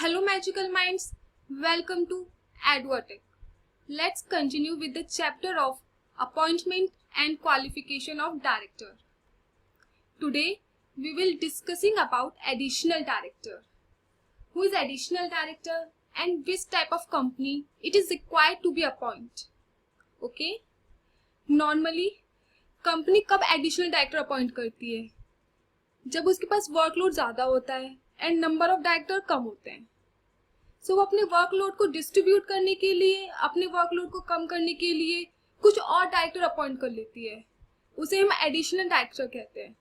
Hello magical minds, welcome to Advertech. Let's continue with the chapter of appointment and qualification of director. Today we will discussing about additional director. Who is additional director and which type of company it is required to be appointed. Okay? Normally company कब additional director appoint करती है? जब उसके पास workload ज़्यादा होता है and number of director कम होते हैं. सो वो अपने वर्कलोड को डिस्ट्रीब्यूट करने के लिए, अपने वर्कलोड को कम करने के लिए कुछ और डायरेक्टर अपॉइंट कर लेती है. उसे हम एडिशनल डायरेक्टर कहते हैं.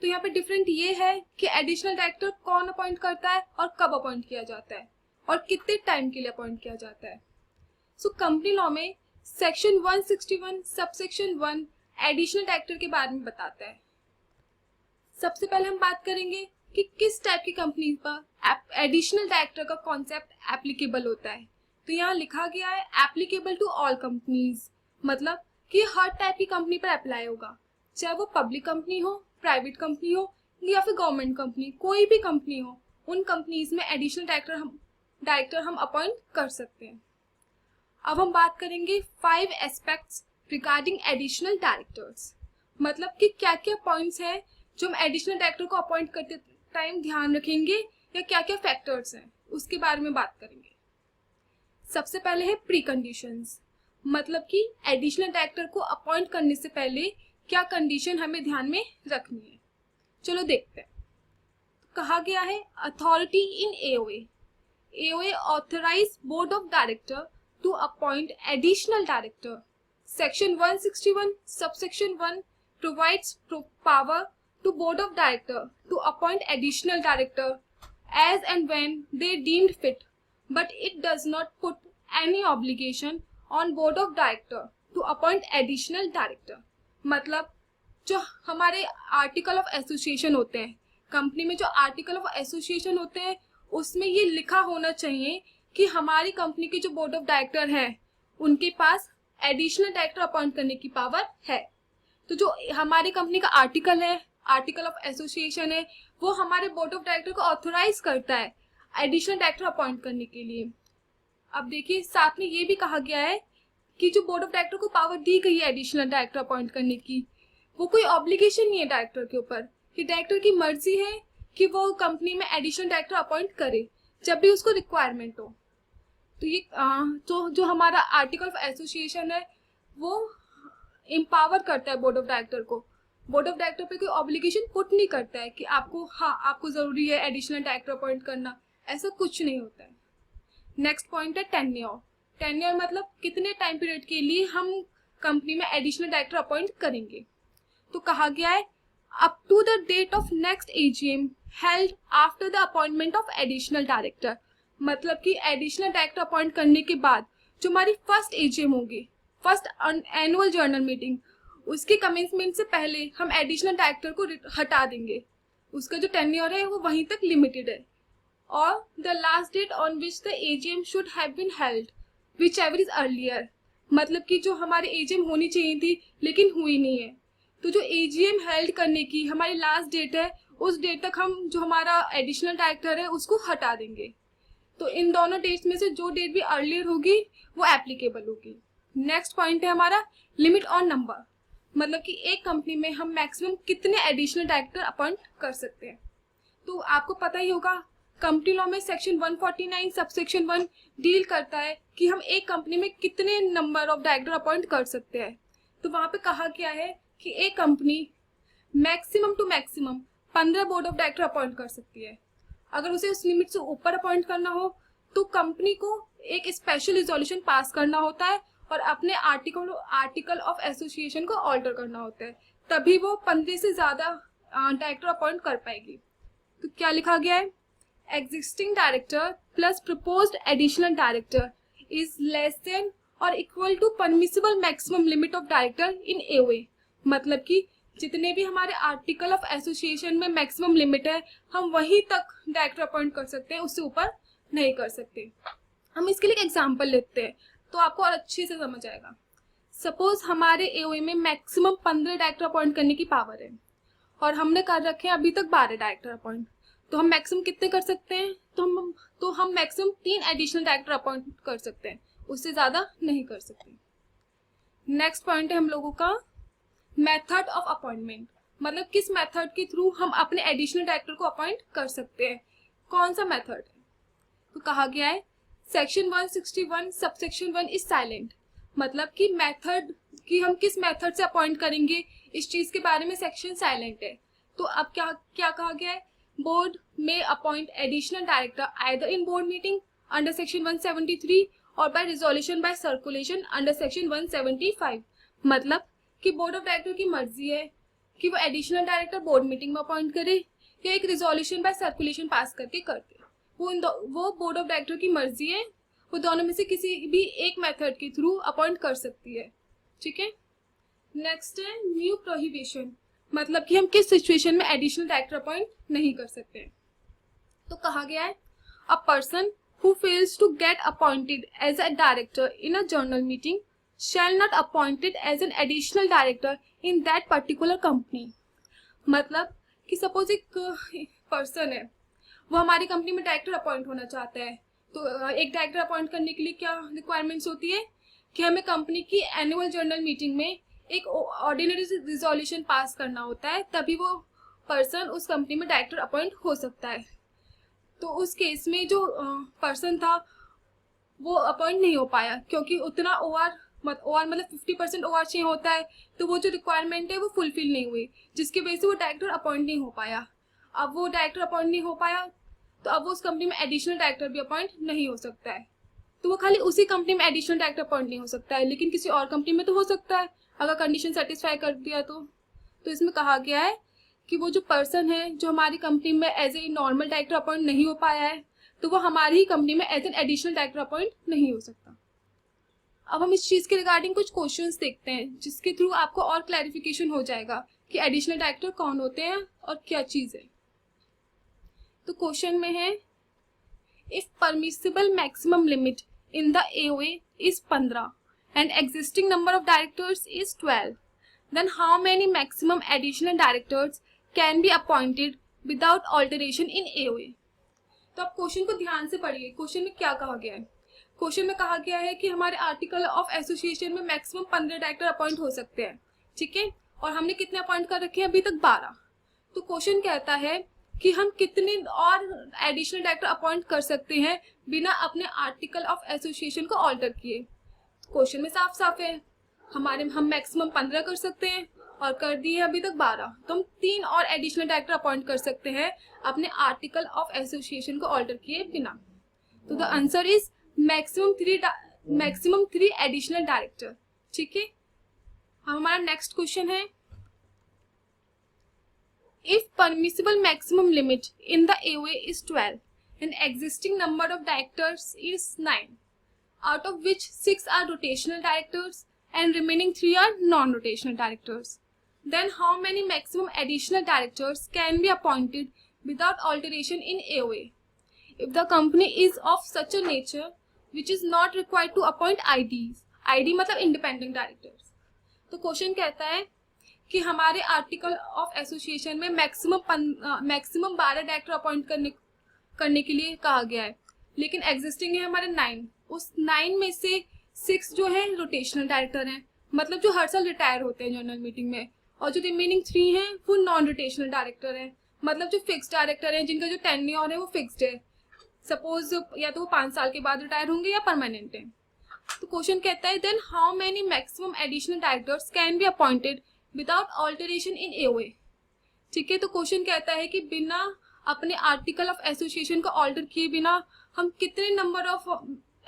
तो यहाँ पे डिफरेंट ये है कि एडिशनल डायरेक्टर कौन अपॉइंट करता है और कब अपॉइंट किया जाता है और कितने टाइम के लिए अपॉइंट किया जाता है. सो कंपनी लॉ में सेक्शन 161 सबसेक्शन 1 एडिशनल डायरेक्टर के बारे में बताता है. सबसे पहले हम बात करेंगे कि किस टाइप की कंपनी पर एडिशनल डायरेक्टर का कॉन्सेप्ट एप्लीकेबल होता है. तो यहाँ लिखा गया है एप्लीकेबल टू ऑल कंपनीज, मतलब कि हर टाइप की कंपनी पर अप्लाई होगा, चाहे वो पब्लिक कंपनी हो, प्राइवेट कंपनी हो या फिर गवर्नमेंट कंपनी, कोई भी कंपनी हो. उन कंपनीज में एडिशनल डायरेक्टर हम अपॉइंट कर सकते हैं. अब हम बात करेंगे 5 एस्पेक्ट्स रिगार्डिंग एडिशनल डायरेक्टर्स, मतलब कि क्या क्या पॉइंट्स हैं जो हम एडिशनल डायरेक्टर को अपॉइंट करते टाइम ध्यान रखेंगे या क्या क्या फैक्टर्स हैं उसके बारे में बात करेंगे. सबसे पहले है प्री कंडीशंस, मतलब कि एडिशनल डायरेक्टर को अपॉइंट करने से पहले क्या कंडीशन हमें ध्यान में रखनी है. चलो देखते हैं. कहा गया है authority in AOA authorise board of director to appoint additional director. Section 161 subsection 1 provides power to board of director to appoint additional director as and when they deemed fit, but it does not put any obligation on board of director to appoint additional director. मतलब जो हमारे article of association होते हैं, company में जो article of association होते हैं उसमें ये लिखा होना चाहिए कि हमारी कंपनी के जो बोर्ड ऑफ डायरेक्टर हैं उनके पास एडिशनल डायरेक्टर अपॉइंट करने की पावर है. तो जो हमारी कंपनी का आर्टिकल है, आर्टिकल ऑफ एसोसिएशन है, वो हमारे बोर्ड ऑफ डायरेक्टर को ऑथराइज करता है एडिशनल डायरेक्टर अपॉइंट करने के लिए. अब देखिए साथ में ये भी कहा गया है कि जो बोर्ड ऑफ डायरेक्टर को पावर दी गई है एडिशनल डायरेक्टर अपॉइंट करने की, वो कोई ऑब्लिगेशन नहीं है डायरेक्टर के ऊपर, कि डायरेक्टर की मर्जी है कि वो कंपनी में एडिशनल डायरेक्टर अपॉइंट करे जब भी उसको रिक्वायरमेंट हो. तो ये जो हमारा आर्टिकल ऑफ एसोसिएशन है वो एम्पावर करता है बोर्ड ऑफ डायरेक्टर को. बोर्ड ऑफ डायरेक्टर पे कोई ऑब्लिगेशन पुट नहीं करता है कि आपको जरूरी है एडिशनल डायरेक्टर अपॉइंट करना, ऐसा कुछ नहीं होता है. नेक्स्ट पॉइंट है टेन्योर. टेन्योर मतलब कितने टाइम पीरियड के लिए हम कंपनी में एडिशनल डायरेक्टर अपॉइंट करेंगे. तो कहा गया है up to the date of next AGM held after the appointment of additional director. मतलब कि एडिशनल डायरेक्टर अपॉइंट करने के बाद जो हमारी फर्स्ट एजीएम होगी, फर्स्ट एनुअल जर्नल मीटिंग, उसके कमेंसमेंट से पहले हम एडिशनल डायरेक्टर को हटा देंगे. उसका जो टेन्योर है वो वहीं तक लिमिटेड है. और the last date on which the AGM should have been held whichever is earlier, मतलब कि जो हमारी एजीएम होनी चाहिए थी लेकिन हुई नहीं है, तो जो एजीएम हेल्ड करने की हमारी लास्ट डेट है उस डेट तक हम जो हमारा एडिशनल डायरेक्टर है उसको हटा देंगे. तो इन दोनों डेट्स में से जो डेट भी अर्लियर होगी वो एप्लीकेबल होगी. नेक्स्ट पॉइंट है हमारा लिमिट ऑन नंबर, मतलब कि एक कंपनी में हम मैक्सिमम कितने एडिशनल डायरेक्टर अपॉइंट कर सकते हैं. तो आपको पता ही होगा कंपनी लॉ में सेक्शन 149 सबसेक्शन 1 डील करता है कि हम एक कंपनी में कितने नंबर ऑफ डायरेक्टर अपॉइंट कर सकते हैं. तो वहां पे कहा गया है कि एक company maximum to maximum 15 board of director appoint कर सकती है. अगर उसे उस लिमिट से ऊपर अपॉइंट करना हो तो कंपनी को एक स्पेशल रिजोल्यूशन पास करना होता है और अपने आर्टिकल ऑफ एसोसिएशन को ऑल्टर करना होता है, तभी वो 15 से ज्यादा डायरेक्टर अपॉइंट कर पाएगी. तो क्या लिखा गया है, existing director plus proposed additional director is less than और equal to permissible maximum limit of director in AOA. मतलब कि जितने भी हमारे आर्टिकल ऑफ एसोसिएशन में मैक्सिमम लिमिट है हम वहीं तक डायरेक्टर अपॉइंट कर सकते हैं, उससे ऊपर नहीं कर सकते. हम इसके लिए एक एग्जांपल लेते हैं तो आपको और अच्छे से समझ आएगा. सपोज हमारे एओए में मैक्सिमम 15 डायरेक्टर अपॉइंट करने की पावर है और हमने कर रखे हैं अभी तक 12 डायरेक्टर अपॉइंट, तो हम मैक्सिमम कितने कर सकते हैं, तो तो हम मैक्सिमम 3 एडिशनल डायरेक्टर अपॉइंट कर सकते हैं, उससे ज़्यादा नहीं कर सकते। नेक्स्ट पॉइंट है हम लोगों का मेथड ऑफ अपॉइंटमेंट, मतलब किस मेथड के थ्रू हम अपने एडिशनल डायरेक्टर को अपॉइंट कर सकते हैं, कौन सा मेथड है। तो कहा गया है सेक्शन 161 सबसेक्शन 1 इज साइलेंट, मतलब कि मेथड कि हम किस मेथड से अपॉइंट करेंगे इस चीज के बारे में सेक्शन साइलेंट है। तो अब क्या क्या कहा गया है, बोर्ड में appoint additional director either in board meeting under section 173 और by resolution by circulation under section 175। मतलब कि बोर्ड ऑफ डायरेक्टर की मर्जी है कि वो एडिशनल डायरेक्टर बोर्ड मीटिंग में अपॉइंट करे या एक रिजोल्यूशन बाय सर्कुलेशन पास करके करते, वो बोर्ड ऑफ डायरेक्टर की मर्जी है, वो दोनों में से किसी भी एक मेथड के थ्रू अपॉइंट कर सकती है। ठीक है। नेक्स्ट है न्यू प्रोहिबिशन, मतलब कि हम किस सिचुएशन में एडिशनल डायरेक्टर अपॉइंट नहीं कर सकते। तो कहा गया है a person who fails to get appointed as a director in a general meeting shall not appointed as an additional director in that particular company। मतलब कि सपोज एक पर्सन है, वो हमारी कंपनी में डायरेक्टर अपॉइंट होना चाहता है, तो एक डायरेक्टर अपॉइंट करने के लिए क्या रिक्वायरमेंट्स होती है कि हमें कंपनी की एनुअल जर्नल मीटिंग में एक ऑर्डिनरी रिजोल्यूशन पास करना होता है, तभी वो पर्सन उस कंपनी में डायरेक्टर अपॉइंट हो सकता है। तो उस केस में जो पर्सन था वो अपॉइंट नहीं हो पाया क्योंकि उतना ओआर मतलब 50% ओआर चाहिए होता है, तो वो जो रिक्वायरमेंट है वो फुलफिल नहीं हुई, जिसकी वजह से वो डायरेक्टर अपॉइंट नहीं हो पाया। अब वो डायरेक्टर अपॉइंट नहीं हो पाया तो अब वो उस कंपनी में एडिशनल डायरेक्टर भी अपॉइंट नहीं हो सकता है। तो वो खाली उसी कंपनी में एडिशनल डायरेक्टर अपॉइंट नहीं हो सकता है, लेकिन किसी और कंपनी में तो हो सकता है अगर कंडीशन सेटिस्फाई कर दिया तो इसमें कहा गया है कि वो जो पर्सन है जो हमारी कंपनी में as a normal director appoint नहीं हो पाया है, तो वो हमारी ही कंपनी में as an additional director appoint नहीं हो सकता। अब हम इस चीज के रिगार्डिंग कुछ क्वेश्चंस देखते हैं जिसके थ्रू आपको और क्लैरिफिकेशन हो जाएगा कि एडिशनल डायरेक्टर कौन होते हैं और क्या चीज है। तो क्वेश्चन में है if permissible maximum limit in the AOA is 15 and existing number of directors is 12, then how many maximum additional directors can be appointed without alteration in AOA. तो आप क्वेश्चन को ध्यान से पढ़िए, क्वेश्चन में क्या कहा गया है। क्वेश्चन में कहा गया है कि हमारे आर्टिकल ऑफ एसोसिएशन में मैक्सिमम 15 डायरेक्टर अपॉइंट हो सकते हैं, ठीक है, और हमने कितने अपॉइंट कर रखे हैं अभी तक 12। तो क्वेश्चन कहता है कि हम कितने और एडिशनल डायरेक्टर अपॉइंट कर सकते हैं बिना अपने आर्टिकल ऑफ एसोसिएशन को ऑल्टर किए। क्वेश्चन में साफ साफ है हम मैक्सिमम 15 कर सकते हैं और कर दिए अभी तक 12, तो हम 3 और एडिशनल डायरेक्टर अपॉइंट कर सकते हैं अपने आर्टिकल ऑफ एसोसिएशन को ऑल्टर किए बिना। तो the answer is maximum 3 additional director. ठीक है। हमारा नेक्स्ट क्वेश्चन है if permissible maximum limit in the AOA is 12 and existing number of directors is 9, out of which 6 are rotational directors and remaining 3 are non-rotational directors, then how many maximum additional directors can be appointed without alteration in AOA if the company is of such a nature which is not required to appoint IDs। ID मतलब independent directors। तो question कहता है कि हमारे article of association में maximum 12 director appoint करने के लिए कहा गया है, लेकिन एग्जिस्टिंग है हमारे 9, उस 9 में से 6 जो है रोटेशनल डायरेक्टर हैं, मतलब जो हर साल रिटायर होते हैं जनरल मीटिंग में, और जो रिमेनिंग 3 हैं वो नॉन रोटेशनल डायरेक्टर हैं, मतलब जो फिक्स डायरेक्टर हैं जिनका जो टेन्योर है वो फिक्स्ड है, सपोज या तो वो 5 साल के बाद रिटायर होंगे या परमानेंट है। तो क्वेश्चन कहता है then how many maximum additional directors can be appointed without alteration in AOA. ठीक है। तो क्वेश्चन कहता है कि बिना अपने आर्टिकल ऑफ एसोसिएशन को ऑल्टर किए बिना हम कितने number of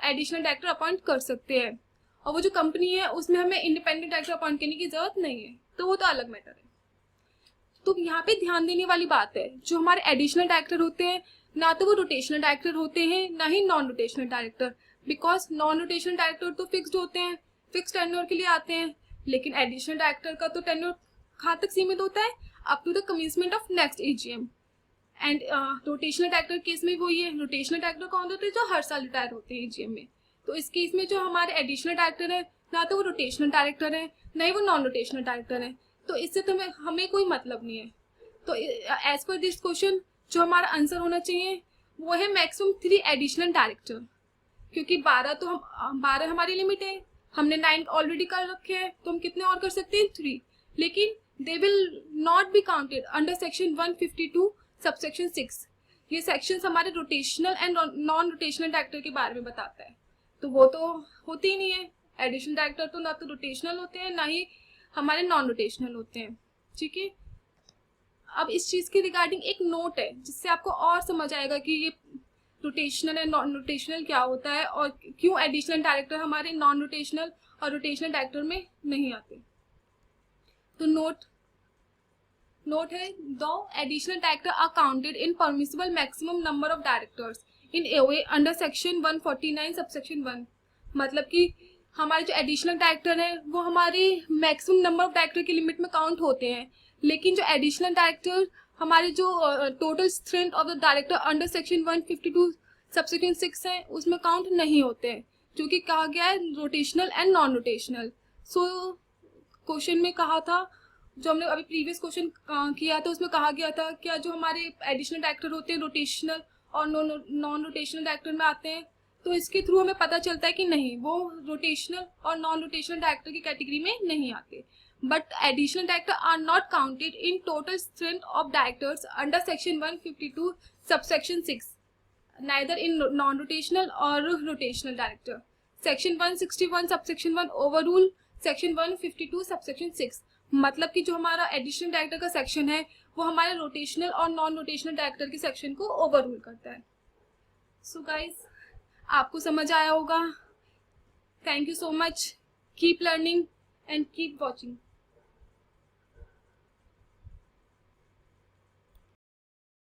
additional director appoint कर सकते हैं, और वो जो कंपनी है उसमें हमें इंडिपेंडेंट डायरेक्टर अपॉइंट करने की जरूरत नहीं है, तो वो तो अलग मैटर है। तो यहाँ पे ध्यान देने वाली बात है जो हमारे एडिशनल डायरेक्टर होते हैं ना तो वो रोटेशनल डायरेक्टर होते हैं ना ही non rotational director, because non rotational director तो फिक्स्ड होते हैं, फिक्स टेन्योर के लिए आते हैं, लेकिन एडिशनल डायरेक्टर का तो टेन्योर कहाँ तक सीमित होता है, up to the commencement of next AGM. And rotational director case में वही है, रोटेशनल डायरेक्टर कौन होते हैं जो हर साल रिटायर होते हैं एजीएम में। तो इस केस में जो हमारे एडिशनल डायरेक्टर है ना तो वो रोटेशनल डायरेक्टर है ना ही वो नॉन रोटेशनल डायरेक्टर है, तो इससे तो हमें कोई मतलब नहीं है। तो एज पर दिस क्वेश्चन जो हमारा आंसर होना चाहिए वो है मैक्सिमम 3 एडिशनल डायरेक्टर, क्योंकि 12 तो हम 12 हमारी लिमिट है, हमने 9 ऑलरेडी कर रखे हैं, तो हम कितने और कर सकते हैं 3, लेकिन they will not be counted under section 152 subsection 6। ये सेक्शन हमारे rotational and non rotational director के बारे में बताता है, तो वो तो होते ही नहीं है। एडिशनल डायरेक्टर तो ना तो रोटेशनल होते हैं ना ही हमारे नॉन रोटेशनल होते हैं, ठीक है। अब इस चीज के रिगार्डिंग एक नोट है जिससे आपको और समझ आएगा कि ये रोटेशनल एंड नॉन रोटेशनल क्या होता है और क्यों एडिशनल डायरेक्टर हमारे नॉन रोटेशनल और रोटेशनल डायरेक्टर में नहीं आते। तो नोट है, दो additional director are counted in permissible maximum number of directors in AOA under section 149 subsection 1। मतलब कि हमारे जो एडिशनल डायरेक्टर है वो हमारे मैक्सिमम नंबर ऑफ डायरेक्टर की लिमिट में काउंट होते हैं, लेकिन जो एडिशनल डायरेक्टर हमारे जो total strength of the director under section 152 subsection 6 है उसमें काउंट नहीं होते हैं, जो कि कहा गया है rotational and non rotational. So question में कहा था, जो हमने अभी प्रीवियस क्वेश्चन किया था उसमें कहा गया था क्या जो हमारे एडिशनल डायरेक्टर होते हैं रोटेशनल और नॉन रोटेशनल डायरेक्टर में आते हैं, तो इसके थ्रू हमें पता चलता है कि नहीं, वो रोटेशनल और नॉन रोटेशनल डायरेक्टर की कैटेगरी में नहीं आते। But additional director are not counted in total strength of directors under section 152 subsection 6, neither in non rotational और rotational director. Section 161 subsection 1 overrule section 152 subsection 6। मतलब कि जो हमारा एडिशनल डायरेक्टर का सेक्शन है वो हमारे रोटेशनल और नॉन रोटेशनल डायरेक्टर के सेक्शन को ओवररूल करता है। सो गाइज, आपको समझ आया होगा। Thank you so much, keep learning and keep watching.